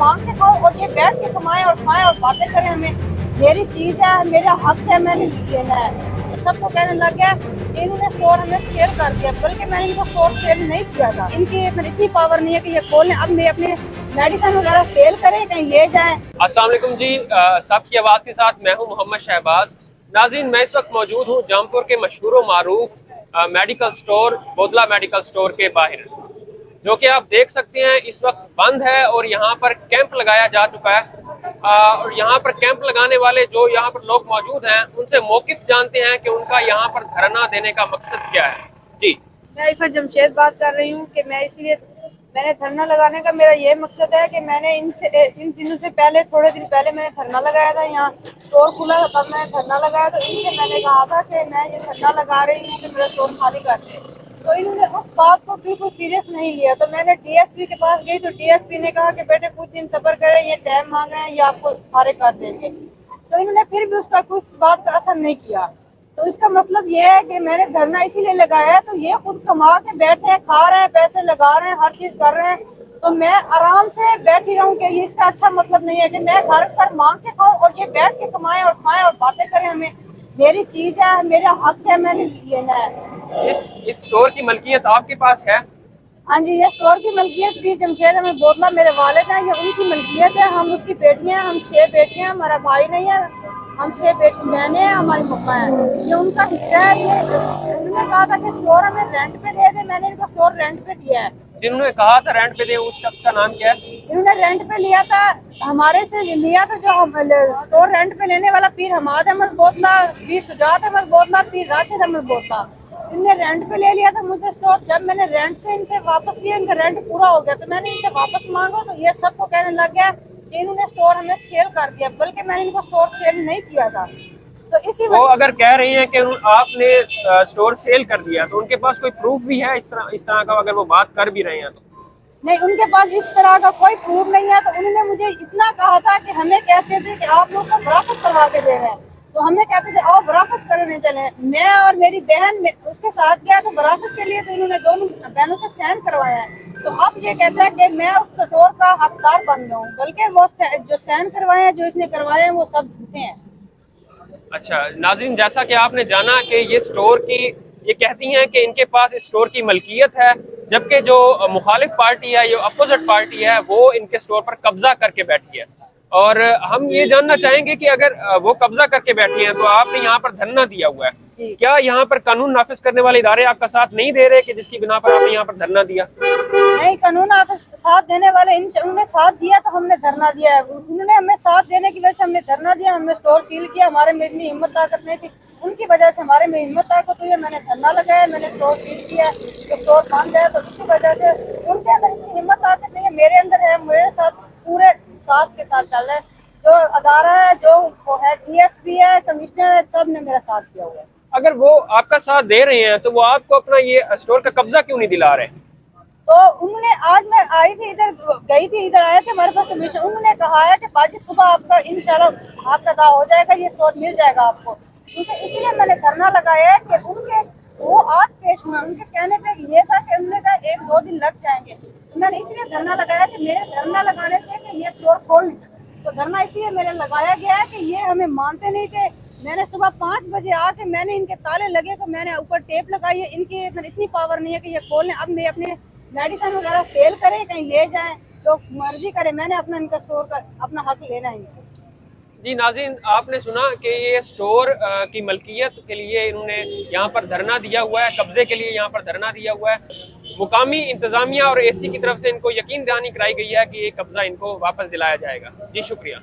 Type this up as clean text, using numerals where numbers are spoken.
मांग के खाऊं और ये बैठ के कमाएं और खाएं और बातें करें हमें मेरी चीज है मेरा हक है मैंने लेना है। सबको कहने लग गया कि इन्होंने स्टोर हमें सेल कर दिया, बल्कि मैंने इनको स्टोर सेल नहीं किया था। इनकी इतनी पावर नहीं है कि ये खोलें अब मैं अपने मेडिसिन वगैरह सेल करें कहीं ले जाएं। अस्सलाम वालेकुम जी, सबकी आवाज़ के साथ मैं हूं मोहम्मद शहबाज। नाज़रीन, मैं इस वक्त मौजूद हूं जामपुर के मशहूर व मारूफ medical store Bodla medical store के बाहर, जो कि आप देख सकते हैं इस वक्त बंद है और यहाँ पर कैंप लगाया जा चुका है। और यहाँ पर कैंप लगाने वाले जो यहाँ पर लोग मौजूद हैं उनसे मौकिफ जानते हैं कि उनका यहाँ पर धरना देने का मकसद क्या है। जी, मैं इफ़ा जमशेद बात कर रही हूँ कि मैंने धरना लगाने का मेरा ये मकसद है कि मैंने इन दिनों से पहले थोड़े दिन पहले मैंने धरना लगाया था। यहाँ स्टोर खुला था तब मैंने धरना लगाया, तो इनसे मैंने कहा था कि मैं ये धरना लगा रही हूँ कि मेरा स्टोर खाली कर दे, तो इन्होंने उस बात को बिल्कुल सीरियस नहीं लिया। तो मैंने डीएसपी के पास गई तो डीएसपी ने कहा कि बेटे कुछ दिन सब्र करें, ये टाइम मांग रहे हैं, ये आपको सारे कर देंगे। तो इन्होंने फिर भी उसका कुछ बात का असर नहीं किया। तो इसका मतलब ये है कि मैंने धरना इसीलिए लगाया है, तो ये खुद कमा के बैठे हैं, खा रहे हैं, पैसे लगा रहे हैं, हर चीज कर रहे हैं, तो मैं आराम से बैठी रहूं कि ये इसका अच्छा मतलब नहीं है कि मैं घर पर मांग के खाऊं और ये बैठ के कमाएं और खाएं और बातें करें हमें मेरी चीज है मेरा हक है मैंने लेना है। इस स्टोर की मलकियत आपके पास है? हाँ जी, ये स्टोर की मलकियत भी जमशेद अहमद बोदला मेरे वालिद हैं, ये उनकी मलकियत है। हम उसकी बेटियां हैं, हम 6 बेटियां, हमारा भाई नहीं है, हम 6 बहनें हैं, हमारी मम्मा है, ये उनका हिस्सा है। ये उन्होंने कहा था कि स्टोर हमें रेंट पे दे दे, मैंने इनको स्टोर रेंट पे दिया है। जिन्होंने कहा था रेंट पे दे, उस शख्स का नाम क्या है? इन्होंने रेंट पे लिया था, हमारे से लिया था, जो हम स्टोर रेंट पे लेने वाला पीर हमाद अहमद बोदला, पीर शुजात अहमद बोदला, पीर राशिद अहमद बोदला, इनने रेंट पे ले लिया था मुझे स्टोर। जब मैंने रेंट से इनसे वापस लिया, इनका रेंट पूरा हो गया, तो मैंने इनसे वापस मांगा, तो ये सबको कहने लग गया कि इन्होंने स्टोर हमें सेल कर दिया, बल्कि मैंने इनको स्टोर सेल नहीं किया था। तो इसी वो अगर कह रही हैं कि आपने स्टोर सेल कर दिया, तो उनके पास कोई प्रूफ भी है इस तरह का? अगर वो बात कर भी रहे हैं तो नहीं, उनके पास इस तरह का कोई प्रूफ नहीं है। तो उन्होंने मुझे इतना कहा था कि हमें कहते थे कि आप लोग को विरासत करवा के दे रहे हैं, तो हमें कहते थे आओ विरासत करने चले। मैं और मेरी बहन उसके साथ गया, तो विरासत के लिए तो इन्होंने दोनों बहनों से साइन करवाया है। तो अब ये कहता है कि मैं उस स्टोर का हकदार बन गया हूँ, बल्कि वो जो साइन करवाए हैं, जो इसने करवाए हैं, वो सब झूठे हैं। अच्छा नाज़रीन, जैसा कि आपने जाना कि ये कहती हैं कि इनके पास इस स्टोर की मलकियत है, जबकि जो मुखालिफ पार्टी है, ये अपोजिट पार्टी है, वो इनके स्टोर पर कब्जा करके बैठी है। और हम ये जानना चाहेंगे कि अगर वो कब्जा करके बैठी हैं तो आपने यहाँ पर धरना दिया हुआ है, क्या यहाँ पर कानून नाफिज करने वाले इदारे आपका साथ नहीं दे रहे कि जिसकी बिना पर आपने यहाँ पर धरना दिया? नहीं, कानून साथ देने वाले उन्होंने साथ दिया तो हमने धरना दिया है। उन्होंने हमें साथ देने की वजह से हमने धरना दिया, हमने स्टोर सील किया, हमारे में इतनी हिम्मत ताकत नहीं थी, उनकी वजह से हमारे में हिम्मत ताकत हुई है, मैंने धरना लगाया, मैंने स्टोर सील किया। तो स्टोर बंद है, तो उसकी वजह से उनके अंदर इतनी हिम्मत ताकत नहीं है, मेरे अंदर है। मेरे साथ पूरे साथ के साथ चल रहे हैं, जो अदारा है, जो है डीएसपी है, कमिश्नर है, सब ने मेरा साथ दिया हुआ है। अगर वो आपका साथ दे रहे हैं तो वो आपको अपना ये स्टोर का कब्जा क्यों नहीं दिला रहे? तो उन्होंने, आज मैं आई थी इधर, गई थी इधर, आए थे हमारे पास कमीशन, उन्होंने कहा है कि बाजी सुबह आपका इंशाल्लाह आपका दावा हो जाएगा, ये स्टोर मिल जाएगा आपको। क्योंकि इसलिए मैंने धरना लगाया है कि उनके वो आज पेश हुए, उनके कहने पे ये था कि उन्होंने कहा 1-2 दिन लग जाएंगे, तो मैंने इसलिए धरना लगाया कि मेरे धरना लगाने से कि ये स्टोर खोल नहीं सकते। तो धरना इसलिए मैंने लगाया गया है कि ये हमें मानते नहीं थे। मैंने सुबह 5 बजे आके मैंने इनके ताले लगे तो मैंने ऊपर टेप लगाई है, इनकी इतनी पावर नहीं है कि ये खोलें। अब मैं अपने मेडिसिन वगैरह सेल करें, कहीं ले जाएं, जो मर्जी करे, मैंने अपना इनका स्टोर का अपना हक लेना है इनसे। जी नाज़रीन, आपने सुना कि ये स्टोर की मलकियत के लिए इन्होंने यहाँ पर धरना दिया हुआ है, कब्जे के लिए यहाँ पर धरना दिया हुआ है। मुकामी इंतज़ामिया और एसी की तरफ से इनको यकीन दहानी कराई गई है कि ये कब्जा इनको वापस दिलाया जाएगा। जी शुक्रिया।